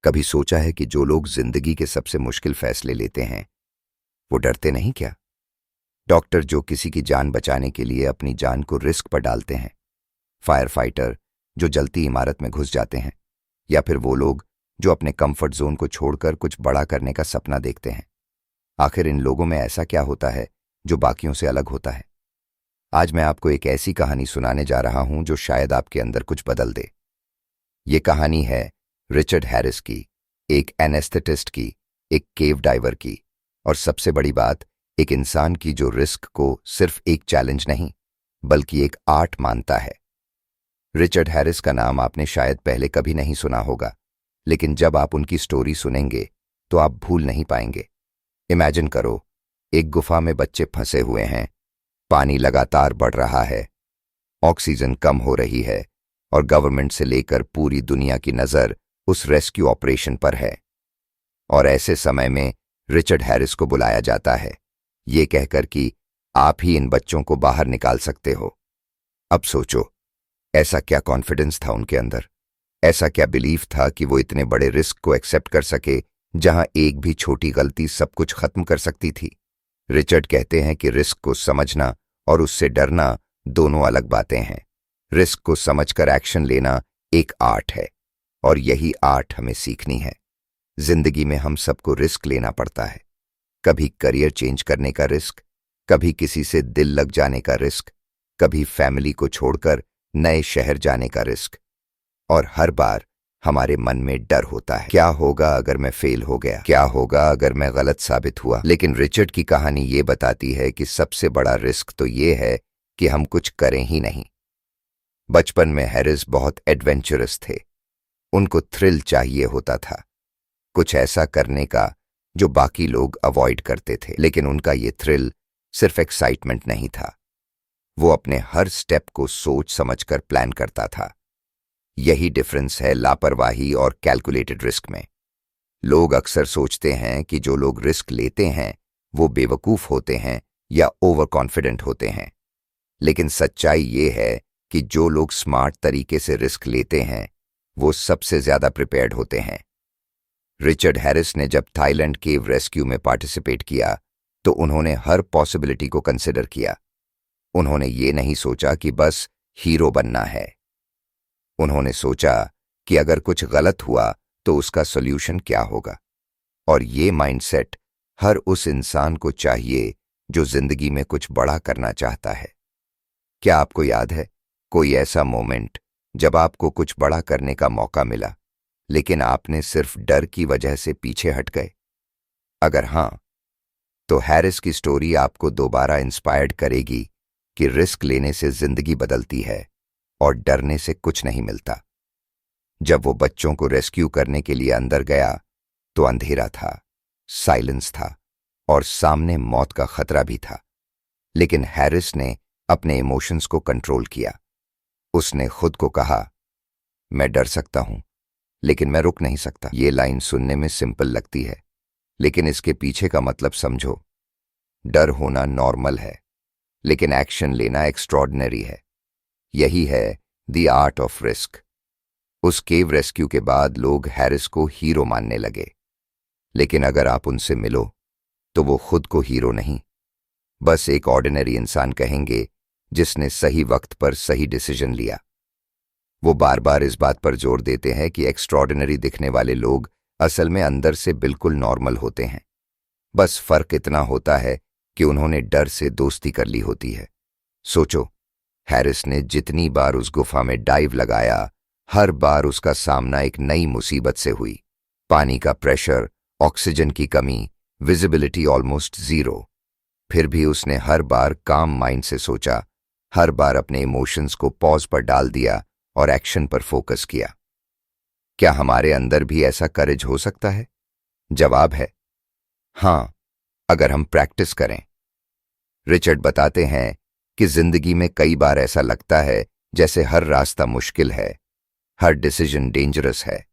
कभी सोचा है कि जो लोग जिंदगी के सबसे मुश्किल फैसले लेते हैं वो डरते नहीं क्या? डॉक्टर जो किसी की जान बचाने के लिए अपनी जान को रिस्क पर डालते हैं, फायर फाइटर जो जलती इमारत में घुस जाते हैं, या फिर वो लोग जो अपने कंफर्ट जोन को छोड़कर कुछ बड़ा करने का सपना देखते हैं। आखिर इन लोगों में ऐसा क्या होता है जो बाकियों से अलग होता है? आज मैं आपको एक ऐसी कहानी सुनाने जा रहा हूं जो शायद आपके अंदर कुछ बदल दे। ये कहानी है रिचर्ड हैरिस की, एक एनेस्थेटिस्ट की, एक केव डाइवर की, और सबसे बड़ी बात, एक इंसान की जो रिस्क को सिर्फ एक चैलेंज नहीं बल्कि एक आर्ट मानता है। रिचर्ड हैरिस का नाम आपने शायद पहले कभी नहीं सुना होगा, लेकिन जब आप उनकी स्टोरी सुनेंगे तो आप भूल नहीं पाएंगे। इमेजिन करो, एक गुफा में बच्चे फंसे हुए हैं, पानी लगातार बढ़ रहा है, ऑक्सीजन कम हो रही है, और गवर्नमेंट से लेकर पूरी दुनिया की नजर उस रेस्क्यू ऑपरेशन पर है। और ऐसे समय में रिचर्ड हैरिस को बुलाया जाता है, ये कहकर कि आप ही इन बच्चों को बाहर निकाल सकते हो। अब सोचो, ऐसा क्या कॉन्फिडेंस था उनके अंदर, ऐसा क्या बिलीफ था कि वो इतने बड़े रिस्क को एक्सेप्ट कर सके जहां एक भी छोटी गलती सब कुछ खत्म कर सकती थी। रिचर्ड कहते हैं कि रिस्क को समझना और उससे डरना दोनों अलग बातें हैं। रिस्क को समझकर एक्शन लेना एक आर्ट है, और यही आर्ट हमें सीखनी है। जिंदगी में हम सबको रिस्क लेना पड़ता है। कभी करियर चेंज करने का रिस्क, कभी किसी से दिल लग जाने का रिस्क, कभी फैमिली को छोड़कर नए शहर जाने का रिस्क। और हर बार हमारे मन में डर होता है, क्या होगा अगर मैं फेल हो गया, क्या होगा अगर मैं गलत साबित हुआ। लेकिन रिचर्ड की कहानी ये बताती है कि सबसे बड़ा रिस्क तो ये है कि हम कुछ करें ही नहीं। बचपन में हैरिस बहुत एडवेंचरस थे। उनको थ्रिल चाहिए होता था, कुछ ऐसा करने का जो बाकी लोग अवॉइड करते थे। लेकिन उनका ये थ्रिल सिर्फ एक्साइटमेंट नहीं था, वो अपने हर स्टेप को सोच समझकर प्लान करता था। यही डिफरेंस है लापरवाही और कैलकुलेटेड रिस्क में। लोग अक्सर सोचते हैं कि जो लोग रिस्क लेते हैं वो बेवकूफ होते हैं या ओवर कॉन्फिडेंट होते हैं, लेकिन सच्चाई ये है कि जो लोग स्मार्ट तरीके से रिस्क लेते हैं वो सबसे ज्यादा प्रिपेयर्ड होते हैं। रिचर्ड हैरिस ने जब थाईलैंड केव रेस्क्यू में पार्टिसिपेट किया तो उन्होंने हर पॉसिबिलिटी को कंसिडर किया। उन्होंने ये नहीं सोचा कि बस हीरो बनना है, उन्होंने सोचा कि अगर कुछ गलत हुआ तो उसका सॉल्यूशन क्या होगा। और ये माइंडसेट हर उस इंसान को चाहिए जो जिंदगी में कुछ बड़ा करना चाहता है। क्या आपको याद है कोई ऐसा मोमेंट जब आपको कुछ बड़ा करने का मौका मिला लेकिन आपने सिर्फ डर की वजह से पीछे हट गए? अगर हां, तो हैरिस की स्टोरी आपको दोबारा इंस्पायर्ड करेगी कि रिस्क लेने से जिंदगी बदलती है और डरने से कुछ नहीं मिलता। जब वो बच्चों को रेस्क्यू करने के लिए अंदर गया तो अंधेरा था, साइलेंस था, और सामने मौत का खतरा भी था। लेकिन हैरिस ने अपने इमोशंस को कंट्रोल किया। उसने खुद को कहा, मैं डर सकता हूं लेकिन मैं रुक नहीं सकता। ये लाइन सुनने में सिंपल लगती है, लेकिन इसके पीछे का मतलब समझो। डर होना नॉर्मल है, लेकिन एक्शन लेना एक्स्ट्रॉर्डिनरी है। यही है द आर्ट ऑफ रिस्क। उस केव रेस्क्यू के बाद लोग हैरिस को हीरो मानने लगे, लेकिन अगर आप उनसे मिलो तो वो खुद को हीरो नहीं, बस एक ऑर्डिनरी इंसान कहेंगे जिसने सही वक्त पर सही डिसीजन लिया। वो बार बार इस बात पर जोर देते हैं कि एक्स्ट्रॉर्डिनरी दिखने वाले लोग असल में अंदर से बिल्कुल नॉर्मल होते हैं। बस फर्क इतना होता है कि उन्होंने डर से दोस्ती कर ली होती है। सोचो, हैरिस ने जितनी बार उस गुफा में डाइव लगाया, हर बार उसका सामना एक नई मुसीबत से हुई। पानी का प्रेशर, ऑक्सीजन की कमी, विजिबिलिटी ऑलमोस्ट जीरो। फिर भी उसने हर बार काम माइंड से सोचा, हर बार अपने इमोशंस को पॉज पर डाल दिया और एक्शन पर फोकस किया। क्या हमारे अंदर भी ऐसा करेज हो सकता है? जवाब है हां, अगर हम प्रैक्टिस करें। रिचर्ड बताते हैं कि जिंदगी में कई बार ऐसा लगता है जैसे हर रास्ता मुश्किल है, हर डिसीजन डेंजरस है,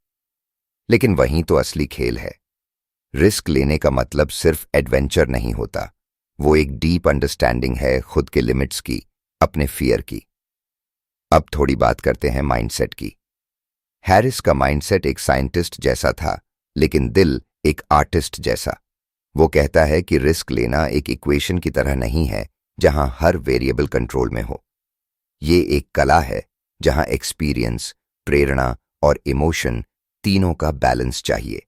लेकिन वहीं तो असली खेल है। रिस्क लेने का मतलब सिर्फ एडवेंचर नहीं होता, वो एक डीप अंडरस्टैंडिंग है खुद के लिमिट्स की, अपने फियर की। अब थोड़ी बात करते हैं माइंडसेट की। हैरिस का माइंडसेट एक साइंटिस्ट जैसा था, लेकिन दिल एक आर्टिस्ट जैसा। वो कहता है कि रिस्क लेना एक इक्वेशन की तरह नहीं है जहां हर वेरिएबल कंट्रोल में हो। ये एक कला है जहां एक्सपीरियंस, प्रेरणा और इमोशन तीनों का बैलेंस चाहिए,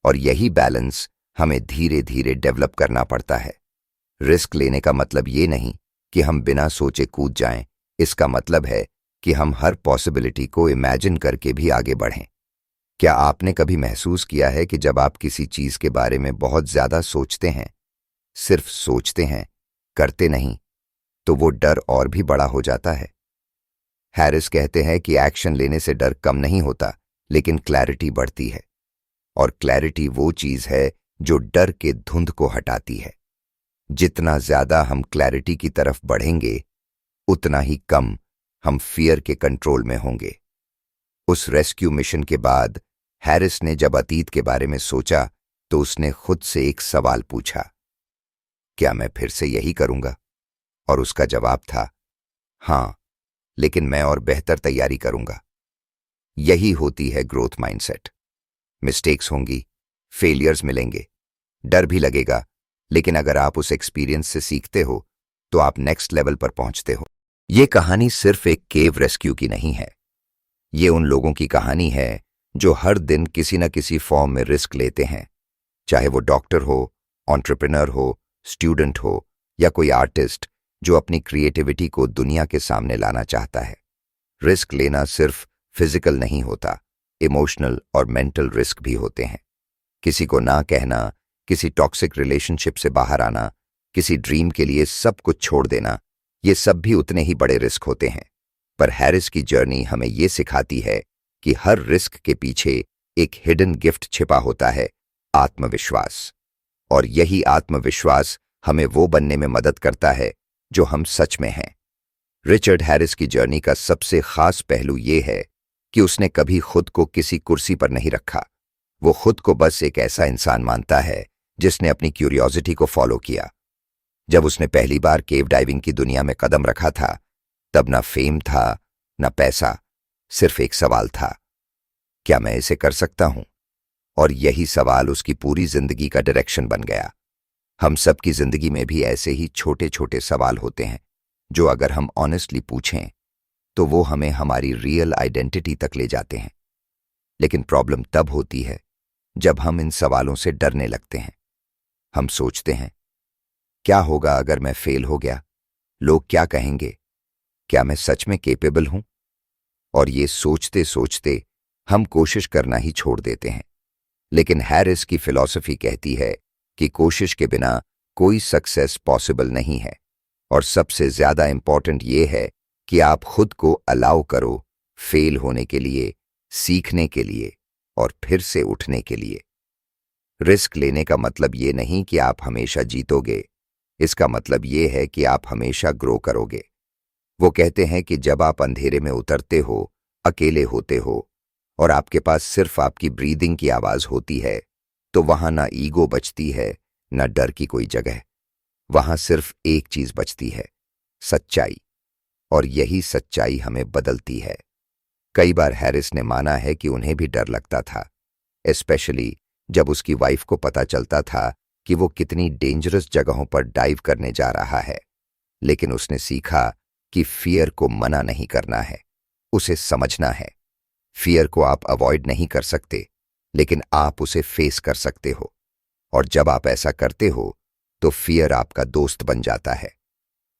और यही बैलेंस हमें धीरे धीरे डेवलप करना पड़ता है। रिस्क लेने का मतलब ये नहीं कि हम बिना सोचे कूद जाएं, इसका मतलब है कि हम हर पॉसिबिलिटी को इमेजिन करके भी आगे बढ़ें। क्या आपने कभी महसूस किया है कि जब आप किसी चीज के बारे में बहुत ज्यादा सोचते हैं, सिर्फ सोचते हैं, करते नहीं, तो वो डर और भी बड़ा हो जाता है? हैरिस कहते हैं कि एक्शन लेने से डर कम नहीं होता, लेकिन क्लैरिटी बढ़ती है, और क्लैरिटी वो चीज है जो डर के धुंध को हटाती है। जितना ज्यादा हम क्लैरिटी की तरफ बढ़ेंगे, उतना ही कम हम फियर के कंट्रोल में होंगे। उस रेस्क्यू मिशन के बाद हैरिस ने जब अतीत के बारे में सोचा, तो उसने खुद से एक सवाल पूछा, क्या मैं फिर से यही करूंगा? और उसका जवाब था, हां, लेकिन मैं और बेहतर तैयारी करूंगा। यही होती है ग्रोथ माइंडसेट। मिस्टेक्स होंगी, फेलियर्स मिलेंगे, डर भी लगेगा, लेकिन अगर आप उस एक्सपीरियंस से सीखते हो, तो आप नेक्स्ट लेवल पर पहुंचते हो। ये कहानी सिर्फ एक केव रेस्क्यू की नहीं है। ये उन लोगों की कहानी है जो हर दिन किसी न किसी फॉर्म में रिस्क लेते हैं, चाहे वो डॉक्टर हो, एंटरप्रेन्योर हो, स्टूडेंट हो, या कोई आर्टिस्ट जो अपनी क्रिएटिविटी को दुनिया के सामने लाना चाहता है। रिस्क लेना सिर्फ फिजिकल नहीं होता, इमोशनल और मेंटल रिस्क भी होते हैं। किसी को ना कहना, किसी टॉक्सिक रिलेशनशिप से बाहर आना, किसी ड्रीम के लिए सब कुछ छोड़ देना, ये सब भी उतने ही बड़े रिस्क होते हैं। पर हैरिस की जर्नी हमें ये सिखाती है कि हर रिस्क के पीछे एक हिडन गिफ्ट छिपा होता है, आत्मविश्वास। और यही आत्मविश्वास हमें वो बनने में मदद करता है जो हम सच में हैं। रिचर्ड हैरिस की जर्नी का सबसे खास पहलू ये है कि उसने कभी खुद को किसी कुर्सी पर नहीं रखा। वो खुद को बस एक ऐसा इंसान मानता है जिसने अपनी क्यूरियोसिटी को फॉलो किया। जब उसने पहली बार केव डाइविंग की दुनिया में कदम रखा था, तब ना फेम था, ना पैसा, सिर्फ एक सवाल था, क्या मैं इसे कर सकता हूं? और यही सवाल उसकी पूरी जिंदगी का डायरेक्शन बन गया। हम सबकी जिंदगी में भी ऐसे ही छोटे छोटे सवाल होते हैं जो अगर हम ऑनेस्टली पूछें तो वो हमें हमारी रियल आइडेंटिटी तक ले जाते हैं। लेकिन प्रॉब्लम तब होती है जब हम इन सवालों से डरने लगते हैं। हम सोचते हैं, क्या होगा अगर मैं फेल हो गया? लोग क्या कहेंगे? क्या मैं सच में केपेबल हूं? और ये सोचते सोचते हम कोशिश करना ही छोड़ देते हैं। लेकिन हैरिस की फिलॉसफी कहती है कि कोशिश के बिना कोई सक्सेस पॉसिबल नहीं है, और सबसे ज्यादा इंपॉर्टेंट ये है कि आप खुद को अलाउ करो फेल होने के लिए, सीखने के लिए और फिर से उठने के लिए। रिस्क लेने का मतलब ये नहीं कि आप हमेशा जीतोगे, इसका मतलब ये है कि आप हमेशा ग्रो करोगे। वो कहते हैं कि जब आप अंधेरे में उतरते हो, अकेले होते हो और आपके पास सिर्फ आपकी ब्रीदिंग की आवाज होती है, तो वहां ना ईगो बचती है, ना डर की कोई जगह। वहां सिर्फ एक चीज बचती है, सच्चाई। और यही सच्चाई हमें बदलती है। कई बार हैरिस ने माना है कि उन्हें भी डर लगता था, स्पेशली जब उसकी वाइफ को पता चलता था कि वो कितनी डेंजरस जगहों पर डाइव करने जा रहा है। लेकिन उसने सीखा कि फियर को मना नहीं करना है, उसे समझना है। फियर को आप अवॉइड नहीं कर सकते, लेकिन आप उसे फेस कर सकते हो। और जब आप ऐसा करते हो तो फियर आपका दोस्त बन जाता है।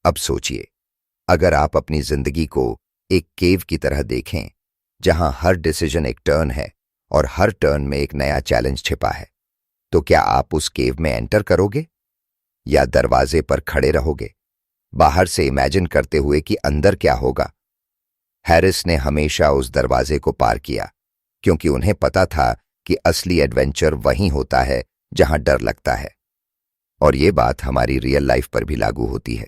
अब सोचिए, अगर आप अपनी जिंदगी को एक केव की तरह देखें जहां हर डिसीजन एक टर्न है और हर टर्न में एक नया चैलेंज छिपा है, तो क्या आप उस केव में एंटर करोगे या दरवाजे पर खड़े रहोगे, बाहर से इमेजिन करते हुए कि अंदर क्या होगा? हैरिस ने हमेशा उस दरवाजे को पार किया, क्योंकि उन्हें पता था कि असली एडवेंचर वहीं होता है जहां डर लगता है। और ये बात हमारी रियल लाइफ पर भी लागू होती है।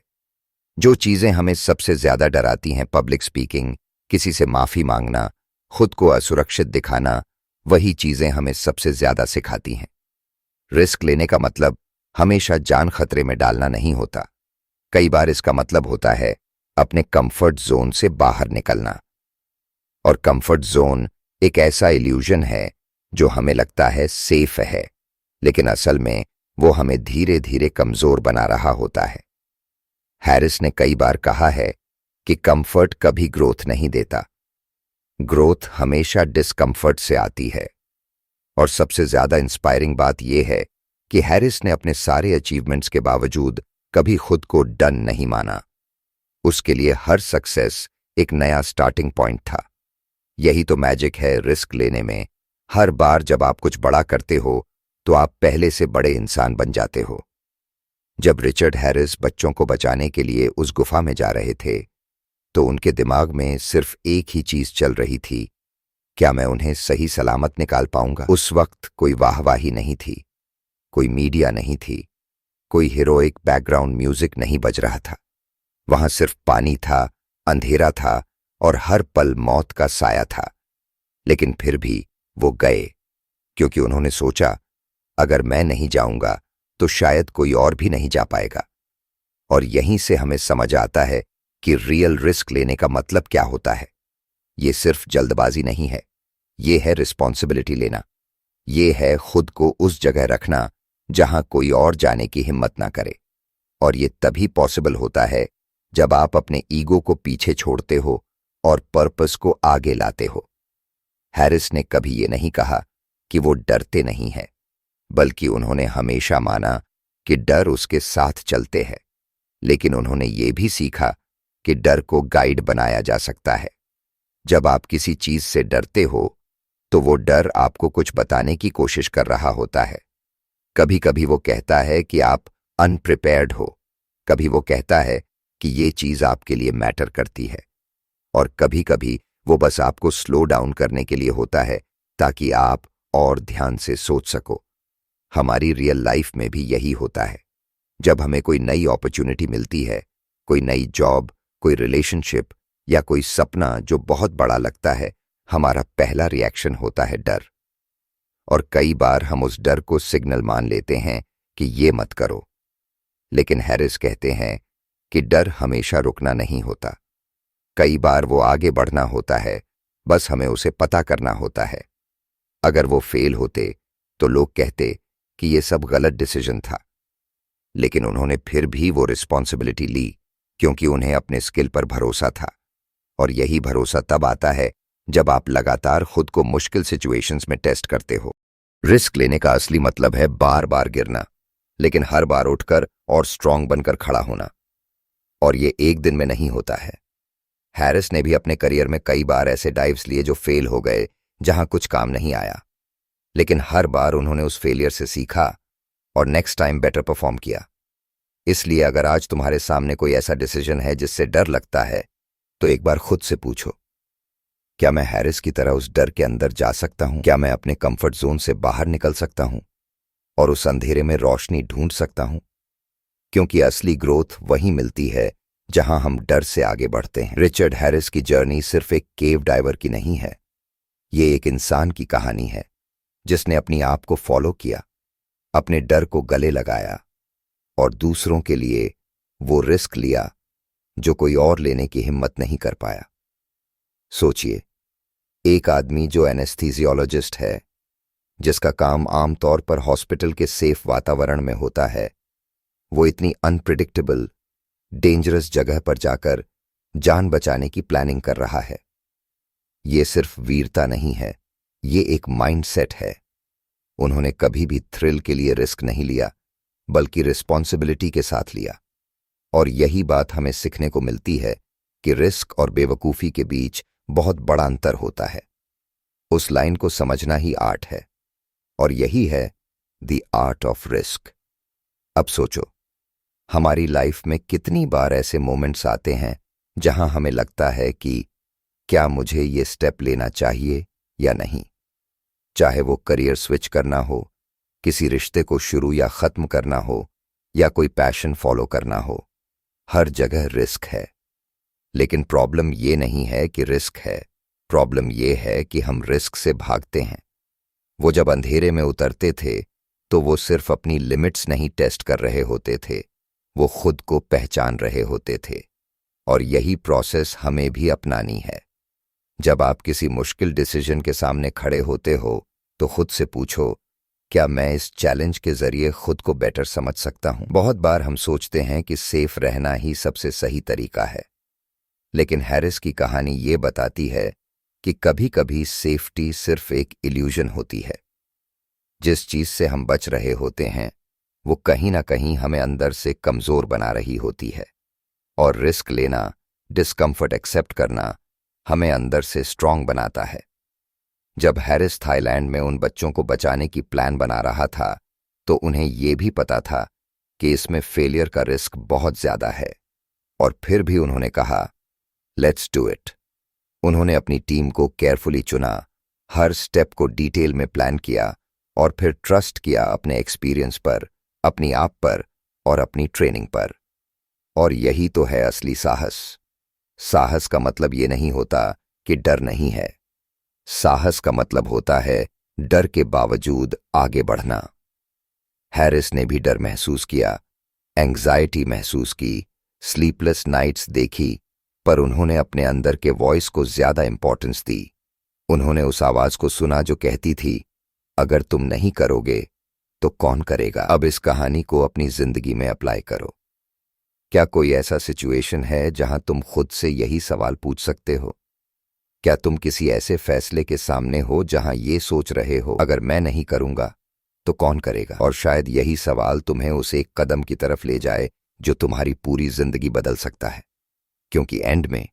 जो चीजें हमें सबसे ज्यादा डराती हैं, पब्लिक स्पीकिंग, किसी से माफी मांगना, खुद को असुरक्षित दिखाना, वही चीजें हमें सबसे ज्यादा सिखाती हैं। रिस्क लेने का मतलब हमेशा जान खतरे में डालना नहीं होता। कई बार इसका मतलब होता है अपने कंफर्ट जोन से बाहर निकलना। और कंफर्ट जोन एक ऐसा इल्यूजन है जो हमें लगता है सेफ है, लेकिन असल में वो हमें धीरे धीरे कमजोर बना रहा होता है। हैरिस ने कई बार कहा है कि कंफर्ट कभी ग्रोथ नहीं देता, ग्रोथ हमेशा डिस्कंफर्ट से आती है। और सबसे ज्यादा इंस्पायरिंग बात यह है कि हैरिस ने अपने सारे अचीवमेंट्स के बावजूद कभी खुद को डन नहीं माना। उसके लिए हर सक्सेस एक नया स्टार्टिंग पॉइंट था। यही तो मैजिक है रिस्क लेने में। हर बार जब आप कुछ बड़ा करते हो तो आप पहले से बड़े इंसान बन जाते हो। जब रिचर्ड हैरिस बच्चों को बचाने के लिए उस गुफा में जा रहे थे तो उनके दिमाग में सिर्फ एक ही चीज चल रही थी, क्या मैं उन्हें सही सलामत निकाल पाऊंगा। उस वक्त कोई वाहवाही नहीं थी, कोई मीडिया नहीं थी, कोई हीरोइक बैकग्राउंड म्यूजिक नहीं बज रहा था। वहां सिर्फ पानी था, अंधेरा था और हर पल मौत का साया था। लेकिन फिर भी वो गए, क्योंकि उन्होंने सोचा अगर मैं नहीं जाऊंगा तो शायद कोई और भी नहीं जा पाएगा। और यहीं से हमें समझ आता है कि रियल रिस्क लेने का मतलब क्या होता है। ये सिर्फ जल्दबाजी नहीं है, ये है रिस्पॉन्सिबिलिटी लेना। ये है खुद को उस जगह रखना जहां कोई और जाने की हिम्मत ना करे। और ये तभी पॉसिबल होता है जब आप अपने ईगो को पीछे छोड़ते हो और पर्पस को आगे लाते हो। हैरिस ने कभी ये नहीं कहा कि वो डरते नहीं हैं, बल्कि उन्होंने हमेशा माना कि डर उसके साथ चलते हैं। लेकिन उन्होंने ये भी सीखा कि डर को गाइड बनाया जा सकता है। जब आप किसी चीज से डरते हो तो वो डर आपको कुछ बताने की कोशिश कर रहा होता है। कभी कभी वो कहता है कि आप अनप्रिपेयर्ड हो, कभी वो कहता है कि ये चीज आपके लिए मैटर करती है, और कभी कभी वो बस आपको स्लो डाउन करने के लिए होता है ताकि आप और ध्यान से सोच सको। हमारी रियल लाइफ में भी यही होता है। जब हमें कोई नई अपॉर्चुनिटी मिलती है, कोई नई जॉब, कोई रिलेशनशिप या कोई सपना जो बहुत बड़ा लगता है, हमारा पहला रिएक्शन होता है डर। और कई बार हम उस डर को सिग्नल मान लेते हैं कि ये मत करो। लेकिन हैरिस कहते हैं कि डर हमेशा रुकना नहीं होता। कई बार वो आगे बढ़ना होता है, बस हमें उसे पता करना होता है। अगर वो फेल होते तो लोग कहते कि ये सब गलत डिसीजन था, लेकिन उन्होंने फिर भी वो रिस्पॉन्सिबिलिटी ली क्योंकि उन्हें अपने स्किल पर भरोसा था। और यही भरोसा तब आता है जब आप लगातार खुद को मुश्किल सिचुएशंस में टेस्ट करते हो। रिस्क लेने का असली मतलब है बार बार गिरना, लेकिन हर बार उठकर और स्ट्रांग बनकर खड़ा होना। और ये एक दिन में नहीं होता है। हैरिस ने भी अपने करियर में कई बार ऐसे डाइव्स लिए जो फेल हो गए, जहां कुछ काम नहीं आया। लेकिन हर बार उन्होंने उस फेलियर से सीखा और नेक्स्ट टाइम बेटर परफॉर्म किया। इसलिए अगर आज तुम्हारे सामने कोई ऐसा डिसीजन है जिससे डर लगता है, तो एक बार खुद से पूछो, क्या मैं हैरिस की तरह उस डर के अंदर जा सकता हूं? क्या मैं अपने कंफर्ट जोन से बाहर निकल सकता हूं और उस अंधेरे में रोशनी ढूंढ सकता हूं? क्योंकि असली ग्रोथ वहीं मिलती है जहां हम डर से आगे बढ़ते हैं। रिचर्ड हैरिस की जर्नी सिर्फ एक केव डाइवर की नहीं है, ये एक इंसान की कहानी है जिसने अपनी आप को फॉलो किया, अपने डर को गले लगाया और दूसरों के लिए वो रिस्क लिया जो कोई और लेने की हिम्मत नहीं कर पाया। सोचिए, एक आदमी जो एनेस्थीसियोलॉजिस्ट है, जिसका काम आमतौर पर हॉस्पिटल के सेफ वातावरण में होता है, वो इतनी अनप्रिडिक्टेबल, डेंजरस जगह पर जाकर जान बचाने की प्लानिंग कर रहा है। ये सिर्फ वीरता नहीं है, ये एक माइंडसेट है। उन्होंने कभी भी थ्रिल के लिए रिस्क नहीं लिया, बल्कि रिस्पॉन्सिबिलिटी के साथ लिया। और यही बात हमें सीखने को मिलती है कि रिस्क और बेवकूफ़ी के बीच बहुत बड़ा अंतर होता है। उस लाइन को समझना ही आर्ट है, और यही है द आर्ट ऑफ रिस्क। अब सोचो, हमारी लाइफ में कितनी बार ऐसे मोमेंट्स आते हैं जहां हमें लगता है कि क्या मुझे ये स्टेप लेना चाहिए या नहीं। चाहे वो करियर स्विच करना हो, किसी रिश्ते को शुरू या खत्म करना हो, या कोई पैशन फॉलो करना हो, हर जगह रिस्क है। लेकिन प्रॉब्लम ये नहीं है कि रिस्क है, प्रॉब्लम ये है कि हम रिस्क से भागते हैं। वो जब अंधेरे में उतरते थे तो वो सिर्फ अपनी लिमिट्स नहीं टेस्ट कर रहे होते थे, वो खुद को पहचान रहे होते थे। और यही प्रोसेस हमें भी अपनानी है। जब आप किसी मुश्किल डिसीजन के सामने खड़े होते हो तो खुद से पूछो, क्या मैं इस चैलेंज के जरिए खुद को बेटर समझ सकता हूं? बहुत बार हम सोचते हैं कि सेफ रहना ही सबसे सही तरीका है, लेकिन हैरिस की कहानी ये बताती है कि कभी कभी सेफ्टी सिर्फ एक इल्यूजन होती है। जिस चीज से हम बच रहे होते हैं वो कहीं ना कहीं हमें अंदर से कमजोर बना रही होती है, और रिस्क लेना, डिस्कम्फर्ट एक्सेप्ट करना हमें अंदर से स्ट्रांग बनाता है। जब हैरिस थाईलैंड में उन बच्चों को बचाने की प्लान बना रहा था तो उन्हें यह भी पता था कि इसमें फेलियर का रिस्क बहुत ज्यादा है, और फिर भी उन्होंने कहा, लेट्स डू इट। उन्होंने अपनी टीम को केयरफुली चुना, हर स्टेप को डिटेल में प्लान किया और फिर ट्रस्ट किया अपने एक्सपीरियंस पर, अपनी आप पर और अपनी ट्रेनिंग पर। और यही तो है असली साहस। साहस का मतलब ये नहीं होता कि डर नहीं है। साहस का मतलब होता है डर के बावजूद आगे बढ़ना। हैरिस ने भी डर महसूस किया, एंग्जाइटी महसूस की, स्लीपलेस नाइट्स देखी, पर उन्होंने अपने अंदर के वॉइस को ज्यादा इंपॉर्टेंस दी। उन्होंने उस आवाज को सुना जो कहती थी, अगर तुम नहीं करोगे तो कौन करेगा? अब इस कहानी को अपनी जिंदगी में अप्लाई करो। क्या कोई ऐसा सिचुएशन है जहां तुम खुद से यही सवाल पूछ सकते हो? क्या तुम किसी ऐसे फैसले के सामने हो जहां ये सोच रहे हो, अगर मैं नहीं करूंगा तो कौन करेगा? और शायद यही सवाल तुम्हें उस एक कदम की तरफ ले जाए जो तुम्हारी पूरी जिंदगी बदल सकता है। क्योंकि एंड में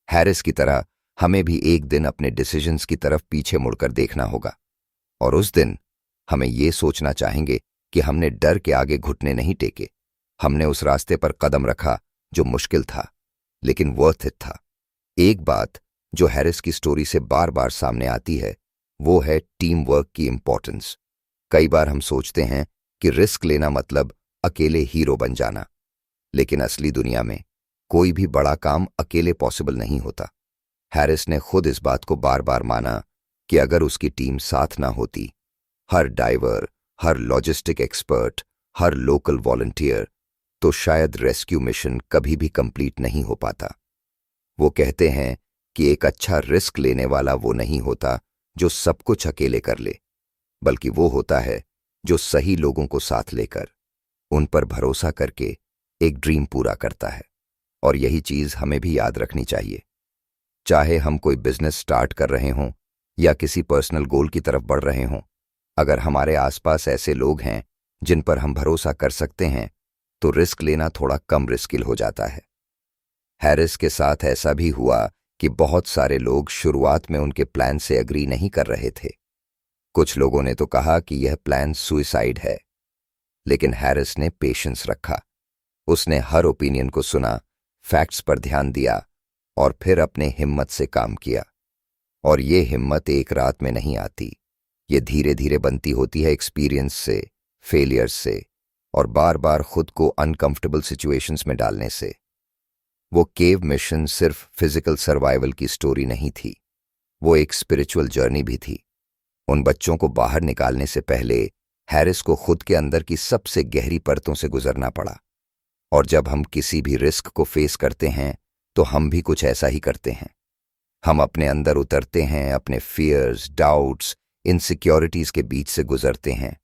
हैरिस की तरह हमें भी एक दिन अपने डिसीजंस की तरफ पीछे मुड़कर देखना होगा, और उस दिन हमें ये सोचना चाहेंगे कि हमने डर के आगे घुटने नहीं टेके, हमने उस रास्ते पर कदम रखा जो मुश्किल था लेकिन वर्थ इट था। एक बात जो हैरिस की स्टोरी से बार बार सामने आती है वो है टीम वर्क की इंपॉर्टेंस। कई बार हम सोचते हैं कि रिस्क लेना मतलब अकेले हीरो बन जाना, लेकिन असली दुनिया में कोई भी बड़ा काम अकेले पॉसिबल नहीं होता। हैरिस ने खुद इस बात को बार बार माना कि अगर उसकी टीम साथ ना होती, हर डाइवर, हर लॉजिस्टिक एक्सपर्ट, हर लोकल वॉलंटियर, तो शायद रेस्क्यू मिशन कभी भी कंप्लीट नहीं हो पाता। वो कहते हैं कि एक अच्छा रिस्क लेने वाला वो नहीं होता जो सब कुछ अकेले कर ले, बल्कि वो होता है जो सही लोगों को साथ लेकर, उन पर भरोसा करके एक ड्रीम पूरा करता है। और यही चीज हमें भी याद रखनी चाहिए। चाहे हम कोई बिजनेस स्टार्ट कर रहे हों या किसी पर्सनल गोल की तरफ बढ़ रहे हों, अगर हमारे आसपास ऐसे लोग हैं जिन पर हम भरोसा कर सकते हैं तो रिस्क लेना थोड़ा कम रिस्किल हो जाता है। हैरिस के साथ ऐसा भी हुआ कि बहुत सारे लोग शुरुआत में उनके प्लान से एग्री नहीं कर रहे थे। कुछ लोगों ने तो कहा कि यह प्लान सुइसाइड है, लेकिन हैरिस ने पेशेंस रखा। उसने हर ओपिनियन को सुना, फैक्ट्स पर ध्यान दिया और फिर अपने हिम्मत से काम किया। और ये हिम्मत एक रात में नहीं आती, ये धीरे धीरे बनती होती है एक्सपीरियंस से, फेलियर्स से और बार बार खुद को अनकंफर्टेबल सिचुएशंस में डालने से। वो केव मिशन सिर्फ फिजिकल सर्वाइवल की स्टोरी नहीं थी, वो एक स्पिरिचुअल जर्नी भी थी। उन बच्चों को बाहर निकालने से पहले हैरिस को खुद के अंदर की सबसे गहरी परतों से गुजरना पड़ा। और जब हम किसी भी रिस्क को फेस करते हैं तो हम भी कुछ ऐसा ही करते हैं। हम अपने अंदर उतरते हैं, अपने फियर्स, डाउट्स, इनसिक्योरिटीज के बीच से गुजरते हैं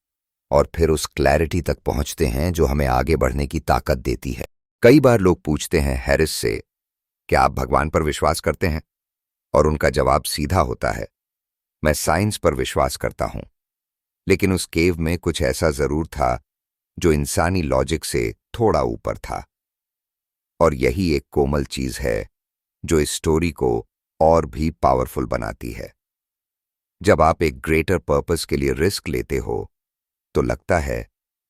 और फिर उस क्लैरिटी तक पहुंचते हैं जो हमें आगे बढ़ने की ताकत देती है। कई बार लोग पूछते हैं हैरिस से, क्या आप भगवान पर विश्वास करते हैं? और उनका जवाब सीधा होता है, मैं साइंस पर विश्वास करता हूं। लेकिन उस केव में कुछ ऐसा जरूर था जो इंसानी लॉजिक से थोड़ा ऊपर था। और यही एक कोमल चीज है जो इस स्टोरी को और भी पावरफुल बनाती है। जब आप एक ग्रेटर पर्पस के लिए रिस्क लेते हो तो लगता है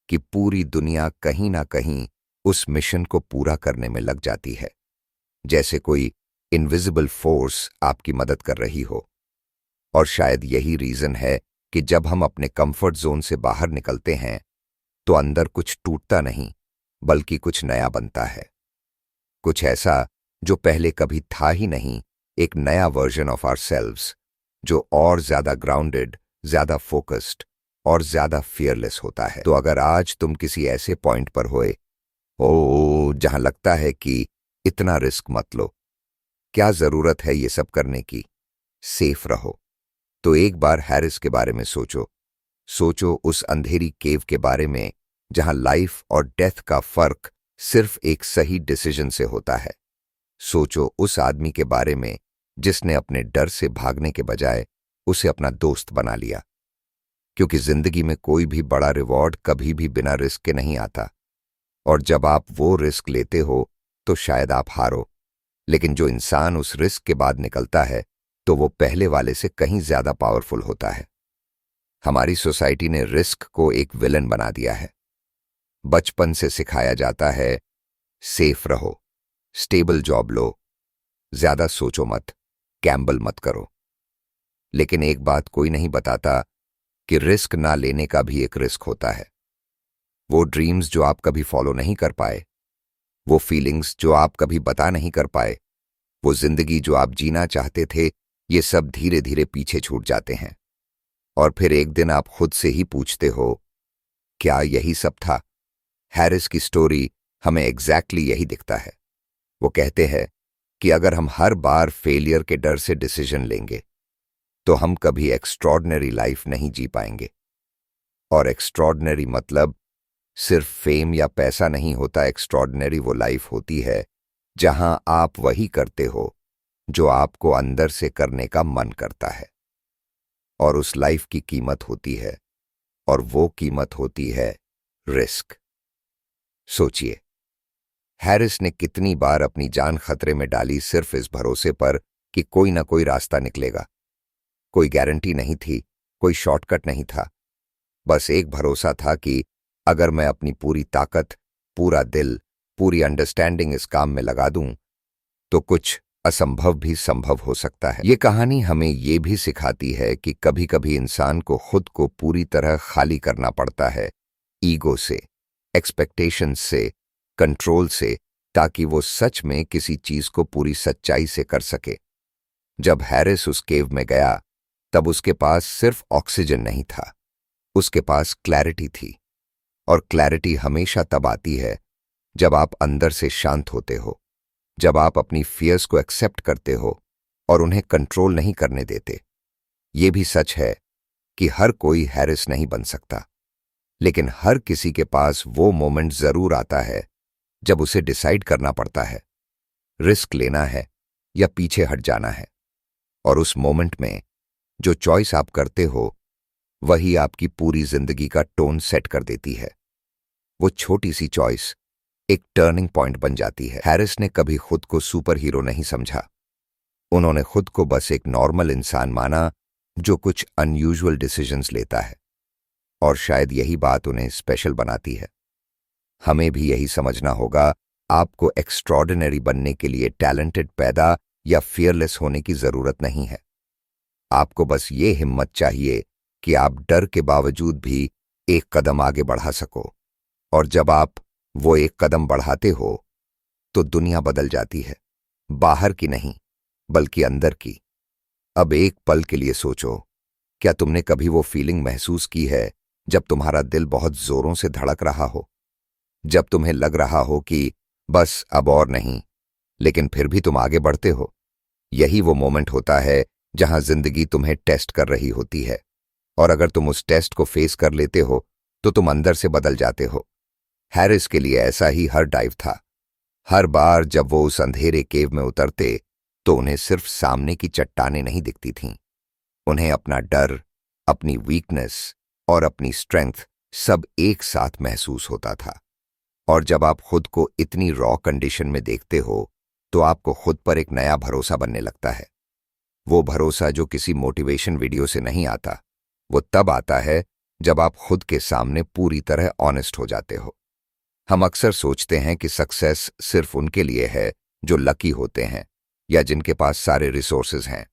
कि पूरी दुनिया कहीं ना कहीं उस मिशन को पूरा करने में लग जाती है, जैसे कोई इनविजिबल फोर्स आपकी मदद कर रही हो। और शायद यही रीजन है कि जब हम अपने कंफर्ट जोन से बाहर निकलते हैं तो अंदर कुछ टूटता नहीं बल्कि कुछ नया बनता है, कुछ ऐसा जो पहले कभी था ही नहीं, एक नया वर्जन ऑफ आवरसेल्व्स जो और ज्यादा ग्राउंडेड, ज्यादा फोकस्ड और ज्यादा फियरलेस होता है। तो अगर आज तुम किसी ऐसे पॉइंट पर होए जहां लगता है कि इतना रिस्क मत लो, क्या जरूरत है ये सब करने की, सेफ रहो। तो एक बार हैरिस के बारे में सोचो। सोचो उस अंधेरी केव के बारे में जहां लाइफ और डेथ का फर्क सिर्फ एक सही डिसीजन से होता है। सोचो उस आदमी के बारे में जिसने अपने डर से भागने के बजाय उसे अपना दोस्त बना लिया। क्योंकि जिंदगी में कोई भी बड़ा रिवॉर्ड कभी भी बिना रिस्क के नहीं आता, और जब आप वो रिस्क लेते हो तो शायद आप हारो, लेकिन जो इंसान उस रिस्क के बाद निकलता है तो वो पहले वाले से कहीं ज्यादा पावरफुल होता है। हमारी सोसाइटी ने रिस्क को एक विलन बना दिया है। बचपन से सिखाया जाता है सेफ रहो, स्टेबल जॉब लो, ज्यादा सोचो मत, गैम्बल मत करो। लेकिन एक बात कोई नहीं बताता कि रिस्क ना लेने का भी एक रिस्क होता है। वो ड्रीम्स जो आप कभी फॉलो नहीं कर पाए, वो फीलिंग्स जो आप कभी बता नहीं कर पाए, वो जिंदगी जो आप जीना चाहते थे, ये सब धीरे धीरे पीछे छूट जाते हैं। और फिर एक दिन आप खुद से ही पूछते हो, क्या यही सब था? हैरिस की स्टोरी हमें एग्जैक्टली यही दिखता है। वो कहते हैं कि अगर हम हर बार फेलियर के डर से डिसीजन लेंगे तो हम कभी एक्स्ट्रॉर्डनरी लाइफ नहीं जी पाएंगे। और एक्स्ट्रॉर्डनरी मतलब सिर्फ फेम या पैसा नहीं होता। एक्स्ट्रॉर्डनरी वो लाइफ होती है जहां आप वही करते हो जो आपको अंदर से करने का मन करता है। और उस लाइफ की कीमत होती है, और वो कीमत होती है रिस्क। सोचिए, हैरिस ने कितनी बार अपनी जान खतरे में डाली सिर्फ इस भरोसे पर कि कोई ना कोई रास्ता निकलेगा। कोई गारंटी नहीं थी, कोई शॉर्टकट नहीं था, बस एक भरोसा था कि अगर मैं अपनी पूरी ताकत, पूरा दिल, पूरी अंडरस्टैंडिंग इस काम में लगा दूं तो कुछ असंभव भी संभव हो सकता है। ये कहानी हमें ये भी सिखाती है कि कभी कभी इंसान को खुद को पूरी तरह खाली करना पड़ता है, ईगो से, एक्सपेक्टेशंस से, कंट्रोल से, ताकि वो सच में किसी चीज को पूरी सच्चाई से कर सके। जब हैरिस उस केव में गया तब उसके पास सिर्फ ऑक्सीजन नहीं था, उसके पास क्लैरिटी थी। और क्लैरिटी हमेशा तब आती है जब आप अंदर से शांत होते हो, जब आप अपनी फियर्स को एक्सेप्ट करते हो और उन्हें कंट्रोल नहीं करने देते। ये भी सच है कि हर कोई हैरिस नहीं बन सकता, लेकिन हर किसी के पास वो मोमेंट जरूर आता है जब उसे डिसाइड करना पड़ता है, रिस्क लेना है या पीछे हट जाना है। और उस मोमेंट में जो चॉइस आप करते हो वही आपकी पूरी जिंदगी का टोन सेट कर देती है। वो छोटी सी चॉइस एक टर्निंग पॉइंट बन जाती है। हैरिस ने कभी खुद को सुपर हीरो नहीं समझा। उन्होंने खुद को बस एक नॉर्मल इंसान माना जो कुछ अनयूजुअल डिसीजंस लेता है। और शायद यही बात उन्हें स्पेशल बनाती है। हमें भी यही समझना होगा, आपको एक्स्ट्रॉर्डिनरी बनने के लिए टैलेंटेड पैदा या फियरलेस होने की जरूरत नहीं है। आपको बस ये हिम्मत चाहिए कि आप डर के बावजूद भी एक कदम आगे बढ़ा सको। और जब आप वो एक कदम बढ़ाते हो तो दुनिया बदल जाती है, बाहर की नहीं बल्कि अंदर की। अब एक पल के लिए सोचो, क्या तुमने कभी वो फीलिंग महसूस की है जब तुम्हारा दिल बहुत जोरों से धड़क रहा हो, जब तुम्हें लग रहा हो कि बस अब और नहीं, लेकिन फिर भी तुम आगे बढ़ते हो? यही वो मोमेंट होता है जहां जिंदगी तुम्हें टेस्ट कर रही होती है, और अगर तुम उस टेस्ट को फेस कर लेते हो तो तुम अंदर से बदल जाते हो। हैरिस के लिए ऐसा ही हर डाइव था। हर बार जब वो उस अंधेरे केव में उतरते तो उन्हें सिर्फ सामने की चट्टानें नहीं दिखती थीं, उन्हें अपना डर, अपनी वीकनेस और अपनी स्ट्रेंथ सब एक साथ महसूस होता था। और जब आप खुद को इतनी रॉ कंडीशन में देखते हो तो आपको खुद पर एक नया भरोसा बनने लगता है। वो भरोसा जो किसी मोटिवेशन वीडियो से नहीं आता, वो तब आता है जब आप खुद के सामने पूरी तरह ऑनेस्ट हो जाते हो। हम अक्सर सोचते हैं कि सक्सेस सिर्फ उनके लिए है जो लकी होते हैं या जिनके पास सारे रिसोर्सेज हैं,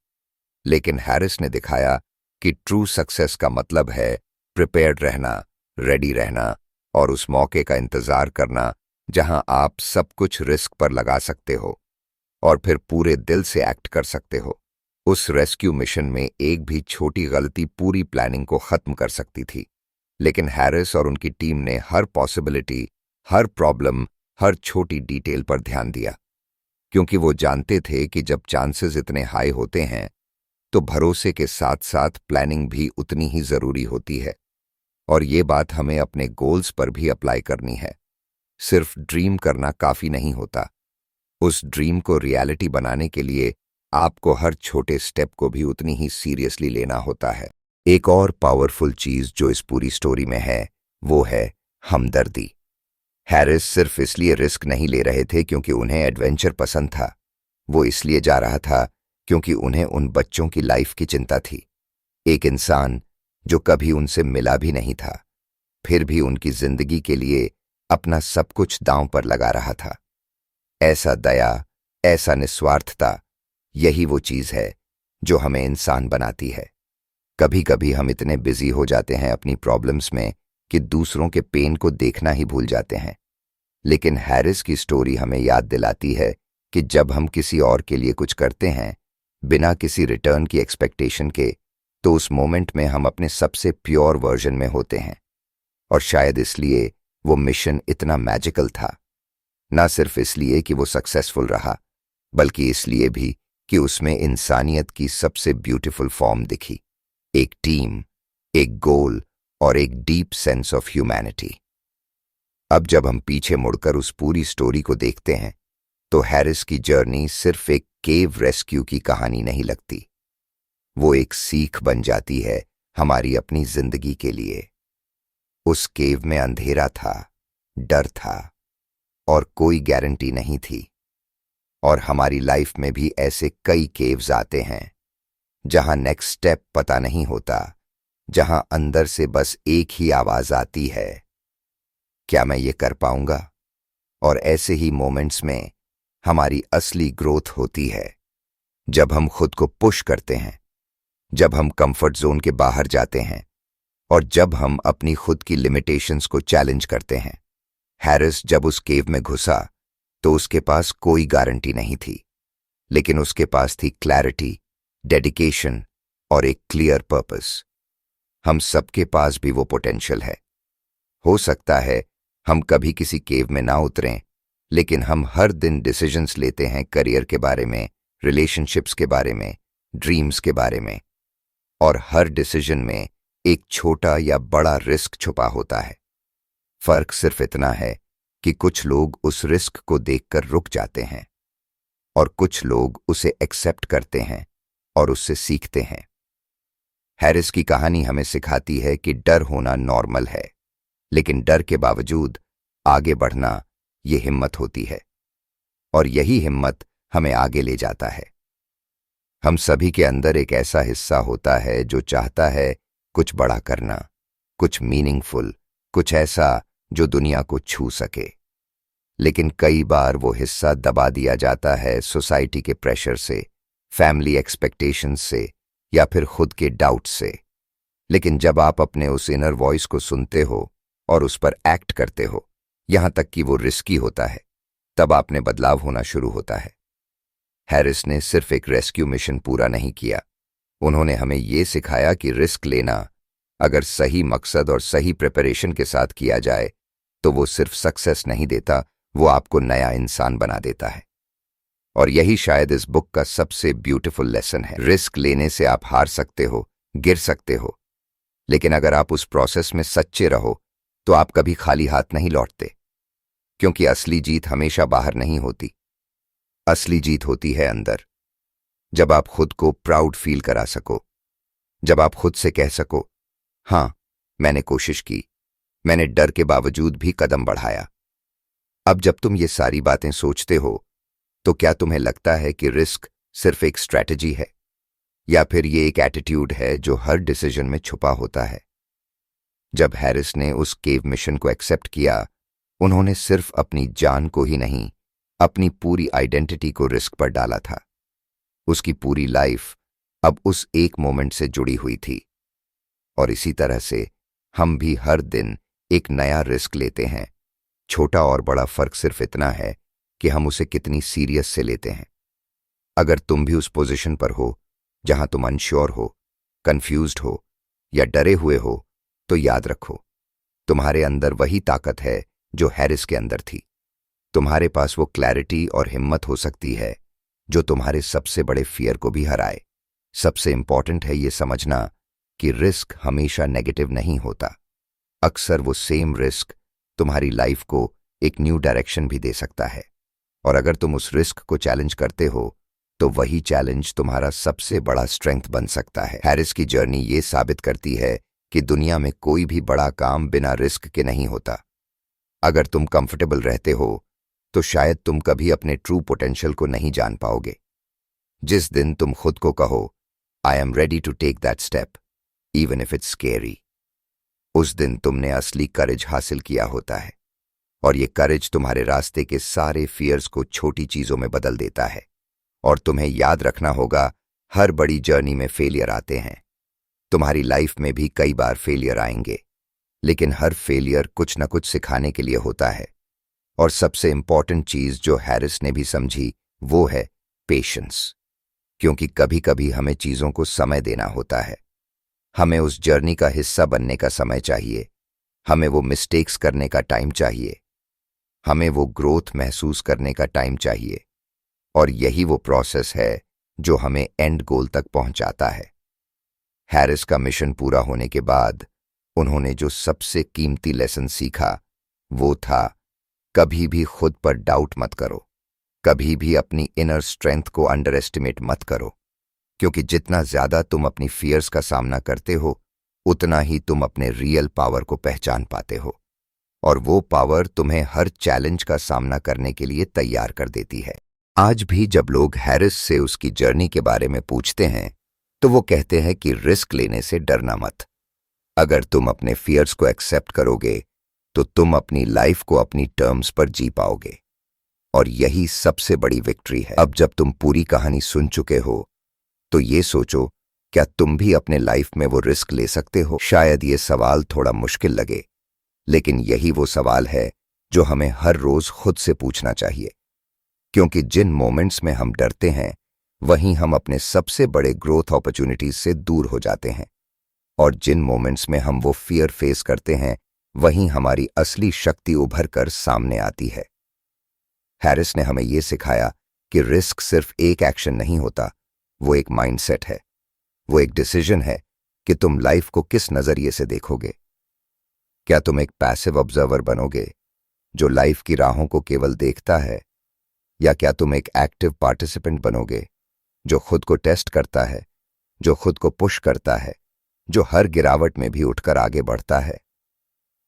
लेकिन हैरिस ने दिखाया कि ट्रू सक्सेस का मतलब है प्रिपेयर्ड रहना, रेडी रहना और उस मौके का इंतजार करना जहां आप सब कुछ रिस्क पर लगा सकते हो और फिर पूरे दिल से एक्ट कर सकते हो। उस रेस्क्यू मिशन में एक भी छोटी गलती पूरी प्लानिंग को खत्म कर सकती थी, लेकिन हैरिस और उनकी टीम ने हर पॉसिबिलिटी, हर प्रॉब्लम, हर छोटी डिटेल पर ध्यान दिया, क्योंकि वो जानते थे कि जब चांसेस इतने हाई होते हैं तो भरोसे के साथ साथ प्लानिंग भी उतनी ही जरूरी होती है। और ये बात हमें अपने गोल्स पर भी अप्लाई करनी है। सिर्फ ड्रीम करना काफी नहीं होता। उस ड्रीम को रियलिटी बनाने के लिए आपको हर छोटे स्टेप को भी उतनी ही सीरियसली लेना होता है। एक और पावरफुल चीज जो इस पूरी स्टोरी में है वो है हमदर्दी। हैरिस सिर्फ इसलिए रिस्क नहीं ले रहे थे क्योंकि उन्हें एडवेंचर पसंद था। वो इसलिए जा रहा था क्योंकि उन्हें उन बच्चों की लाइफ की चिंता थी। एक इंसान जो कभी उनसे मिला भी नहीं था, फिर भी उनकी जिंदगी के लिए अपना सब कुछ दांव पर लगा रहा था। ऐसा दया, ऐसा निस्वार्थता, यही वो चीज है जो हमें इंसान बनाती है। कभी कभी हम इतने बिजी हो जाते हैं अपनी प्रॉब्लम्स में कि दूसरों के पेन को देखना ही भूल जाते हैं। लेकिन हैरिस की स्टोरी हमें याद दिलाती है कि जब हम किसी और के लिए कुछ करते हैं बिना किसी रिटर्न की एक्सपेक्टेशन के, तो उस मोमेंट में हम अपने सबसे प्योर वर्जन में होते हैं। और शायद इसलिए वो मिशन इतना मैजिकल था। ना सिर्फ इसलिए कि वो सक्सेसफुल रहा, बल्कि इसलिए भी कि उसमें इंसानियत की सबसे ब्यूटीफुल फॉर्म दिखी। एक टीम, एक गोल और एक डीप सेंस ऑफ ह्यूमैनिटी। अब जब हम पीछे मुड़कर उस पूरी स्टोरी को देखते हैं तो हैरिस की जर्नी सिर्फ एक केव रेस्क्यू की कहानी नहीं लगती। वो एक सीख बन जाती है हमारी अपनी जिंदगी के लिए। उस केव में अंधेरा था, डर था और कोई गारंटी नहीं थी। और हमारी लाइफ में भी ऐसे कई केव्स आते हैं जहां नेक्स्ट स्टेप पता नहीं होता, जहां अंदर से बस एक ही आवाज आती है, क्या मैं ये कर पाऊंगा? और ऐसे ही मोमेंट्स में हमारी असली ग्रोथ होती है। जब हम खुद को पुश करते हैं, जब हम कंफर्ट जोन के बाहर जाते हैं और जब हम अपनी खुद की लिमिटेशंस को चैलेंज करते हैं। हैरिस जब उस केव में घुसा तो उसके पास कोई गारंटी नहीं थी, लेकिन उसके पास थी क्लैरिटी, डेडिकेशन और एक क्लियर पर्पस। हम सबके पास भी वो पोटेंशियल है। हो सकता है हम कभी किसी केव में ना उतरें, लेकिन हम हर दिन डिसीजंस लेते हैं करियर के बारे में, रिलेशनशिप्स के बारे में, ड्रीम्स के बारे में। और हर डिसीजन में एक छोटा या बड़ा रिस्क छुपा होता है। फर्क सिर्फ इतना है कि कुछ लोग उस रिस्क को देखकर रुक जाते हैं और कुछ लोग उसे एक्सेप्ट करते हैं और उससे सीखते हैं। हैरिस की कहानी हमें सिखाती है कि डर होना नॉर्मल है, लेकिन डर के बावजूद आगे बढ़ना ये हिम्मत होती है। और यही हिम्मत हमें आगे ले जाता है। हम सभी के अंदर एक ऐसा हिस्सा होता है जो चाहता है कुछ बड़ा करना, कुछ मीनिंगफुल, कुछ ऐसा जो दुनिया को छू सके। लेकिन कई बार वो हिस्सा दबा दिया जाता है सोसाइटी के प्रेशर से, फैमिली एक्सपेक्टेशंस से या फिर खुद के डाउट से। लेकिन जब आप अपने उस इनर वॉइस को सुनते हो और उस पर एक्ट करते हो, यहां तक कि वो रिस्की होता है, तब आप में बदलाव होना शुरू होता है। हैरिस ने सिर्फ एक रेस्क्यू मिशन पूरा नहीं किया, उन्होंने हमें ये सिखाया कि रिस्क लेना अगर सही मकसद और सही प्रिपरेशन के साथ किया जाए तो वो सिर्फ सक्सेस नहीं देता, वो आपको नया इंसान बना देता है। और यही शायद इस बुक का सबसे ब्यूटीफुल लेसन है। रिस्क लेने से आप हार सकते हो, गिर सकते हो, लेकिन अगर आप उस प्रोसेस में सच्चे रहो तो आप कभी खाली हाथ नहीं लौटते। क्योंकि असली जीत हमेशा बाहर नहीं होती, असली जीत होती है अंदर। जब आप खुद को प्राउड फील करा सको, जब आप खुद से कह सको, हां मैंने कोशिश की, मैंने डर के बावजूद भी कदम बढ़ाया। अब जब तुम ये सारी बातें सोचते हो तो क्या तुम्हें लगता है कि रिस्क सिर्फ एक स्ट्रैटेजी है, या फिर ये एक एटीट्यूड है जो हर डिसीजन में छुपा होता है? जब हैरिस ने उस केव मिशन को एक्सेप्ट किया, उन्होंने सिर्फ अपनी जान को ही नहीं, अपनी पूरी आइडेंटिटी को रिस्क पर डाला था। उसकी पूरी लाइफ अब उस एक मोमेंट से जुड़ी हुई थी। और इसी तरह से हम भी हर दिन एक नया रिस्क लेते हैं। छोटा और बड़ा फर्क सिर्फ इतना है कि हम उसे कितनी सीरियस से लेते हैं। अगर तुम भी उस पोजीशन पर हो जहां तुम अनश्योर हो, कंफ्यूज्ड हो या डरे हुए हो, तो याद रखो, तुम्हारे अंदर वही ताकत है जो हैरिस के अंदर थी। तुम्हारे पास वो क्लैरिटी और हिम्मत हो सकती है जो तुम्हारे सबसे बड़े फियर को भी हराए। सबसे इंपॉर्टेंट है ये समझना कि रिस्क हमेशा नेगेटिव नहीं होता। अक्सर वो सेम रिस्क तुम्हारी लाइफ को एक न्यू डायरेक्शन भी दे सकता है। और अगर तुम उस रिस्क को चैलेंज करते हो तो वही चैलेंज तुम्हारा सबसे बड़ा स्ट्रेंथ बन सकता है। हैरिस की जर्नी ये साबित करती है कि दुनिया में कोई भी बड़ा काम बिना रिस्क के नहीं होता। अगर तुम कंफर्टेबल रहते हो तो शायद तुम कभी अपने ट्रू पोटेंशियल को नहीं जान पाओगे। जिस दिन तुम खुद को कहो I am ready to take that step even if it's scary, उस दिन तुमने असली करेज हासिल किया होता है। और ये करेज तुम्हारे रास्ते के सारे फियर्स को छोटी चीजों में बदल देता है। और तुम्हें याद रखना होगा, हर बड़ी जर्नी में फेलियर आते हैं। तुम्हारी लाइफ में भी कई बार फेलियर आएंगे, लेकिन हर फेलियर कुछ न कुछ सिखाने के लिए होता है। और सबसे इंपॉर्टेंट चीज जो हैरिस ने भी समझी वो है पेशेंस। क्योंकि कभी कभी हमें चीजों को समय देना होता है। हमें उस जर्नी का हिस्सा बनने का समय चाहिए। हमें वो मिस्टेक्स करने का टाइम चाहिए। हमें वो ग्रोथ महसूस करने का टाइम चाहिए। और यही वो प्रोसेस है जो हमें एंड गोल तक पहुंचाता है। हैरिस का मिशन पूरा होने के बाद उन्होंने जो सबसे कीमती लेसन सीखा वो था, कभी भी खुद पर डाउट मत करो। कभी भी अपनी इनर स्ट्रेंथ को अंडर एस्टिमेट मत करो। क्योंकि जितना ज्यादा तुम अपनी फियर्स का सामना करते हो उतना ही तुम अपने रियल पावर को पहचान पाते हो। और वो पावर तुम्हें हर चैलेंज का सामना करने के लिए तैयार कर देती है। आज भी जब लोग हैरिस से उसकी जर्नी के बारे में पूछते हैं तो वो कहते हैं कि रिस्क लेने से डरना मत। अगर तुम अपने फियर्स को एक्सेप्ट करोगे तो तुम अपनी लाइफ को अपनी टर्म्स पर जी पाओगे। और यही सबसे बड़ी विक्ट्री है। अब जब तुम पूरी कहानी सुन चुके हो तो ये सोचो, क्या तुम भी अपने लाइफ में वो रिस्क ले सकते हो? शायद ये सवाल थोड़ा मुश्किल लगे, लेकिन यही वो सवाल है जो हमें हर रोज खुद से पूछना चाहिए। क्योंकि जिन मोमेंट्स में हम डरते हैं वहीं हम अपने सबसे बड़े ग्रोथ अपॉर्चुनिटीज से दूर हो जाते हैं। और जिन मोमेंट्स में हम वो फियर फेस करते हैं वहीं हमारी असली शक्ति उभर कर सामने आती है। हैरिस ने हमें यह सिखाया कि रिस्क सिर्फ एक एक्शन नहीं होता, वो एक माइंडसेट है। वो एक डिसीजन है कि तुम लाइफ को किस नजरिए से देखोगे। क्या तुम एक पैसिव ऑब्जर्वर बनोगे जो लाइफ की राहों को केवल देखता है, या क्या तुम एक एक्टिव पार्टिसिपेंट बनोगे जो खुद को टेस्ट करता है, जो खुद को पुश करता है, जो हर गिरावट में भी उठकर आगे बढ़ता है।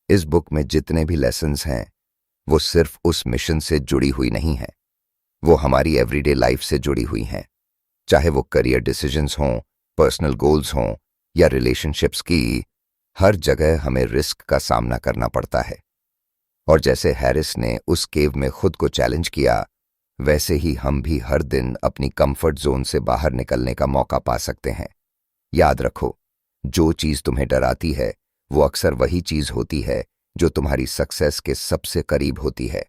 इस बुक में जितने भी लेसन्स हैं वो सिर्फ उस मिशन से जुड़ी हुई नहीं है, वो हमारी एवरीडे लाइफ से जुड़ी हुई हैं। चाहे वो करियर डिसीजंस हों, पर्सनल गोल्स हों या रिलेशनशिप्स की, हर जगह हमें रिस्क का सामना करना पड़ता है। और जैसे हैरिस ने उस केव में खुद को चैलेंज किया, वैसे ही हम भी हर दिन अपनी कंफर्ट जोन से बाहर निकलने का मौका पा सकते हैं। याद रखो, जो चीज तुम्हें डराती है वो अक्सर वही चीज होती है जो तुम्हारी सक्सेस के सबसे करीब होती है।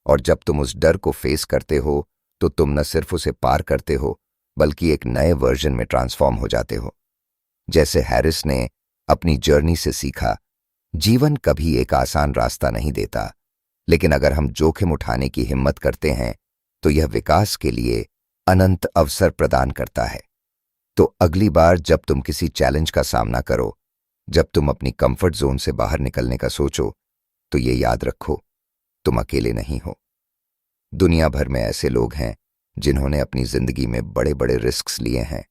और जब तुम उस डर को फेस करते हो तो तुम न सिर्फ उसे पार करते हो बल्कि एक नए वर्जन में ट्रांसफॉर्म हो जाते हो। जैसे हैरिस ने अपनी जर्नी से सीखा, जीवन कभी एक आसान रास्ता नहीं देता, लेकिन अगर हम जोखिम उठाने की हिम्मत करते हैं तो यह विकास के लिए अनंत अवसर प्रदान करता है। तो अगली बार जब तुम किसी चैलेंज का सामना करो, जब तुम अपनी कंफर्ट जोन से बाहर निकलने का सोचो, तो ये याद रखो, तुम अकेले नहीं हो। दुनिया भर में ऐसे लोग हैं जिन्होंने अपनी जिंदगी में बड़े बड़े रिस्क्स लिए हैं,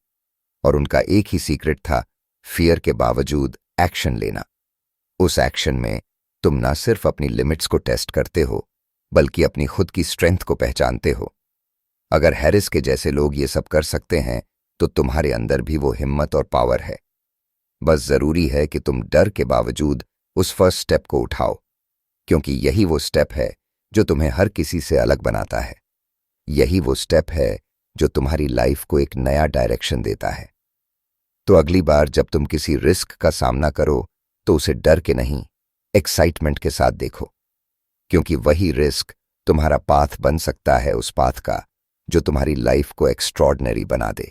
और उनका एक ही सीक्रेट था, फियर के बावजूद एक्शन लेना। उस एक्शन में तुम ना सिर्फ अपनी लिमिट्स को टेस्ट करते हो बल्कि अपनी खुद की स्ट्रेंथ को पहचानते हो। अगर हैरिस के जैसे लोग ये सब कर सकते हैं तो तुम्हारे अंदर भी वो हिम्मत और पावर है। बस जरूरी है कि तुम डर के बावजूद उस फर्स्ट स्टेप को उठाओ, क्योंकि यही वो स्टेप है जो तुम्हें हर किसी से अलग बनाता है। यही वो स्टेप है जो तुम्हारी लाइफ को एक नया डायरेक्शन देता है। तो अगली बार जब तुम किसी रिस्क का सामना करो तो उसे डर के नहीं, एक्साइटमेंट के साथ देखो, क्योंकि वही रिस्क तुम्हारा पाथ बन सकता है, उस पाथ का जो तुम्हारी लाइफ को एक्स्ट्रॉर्डिनरी बना दे।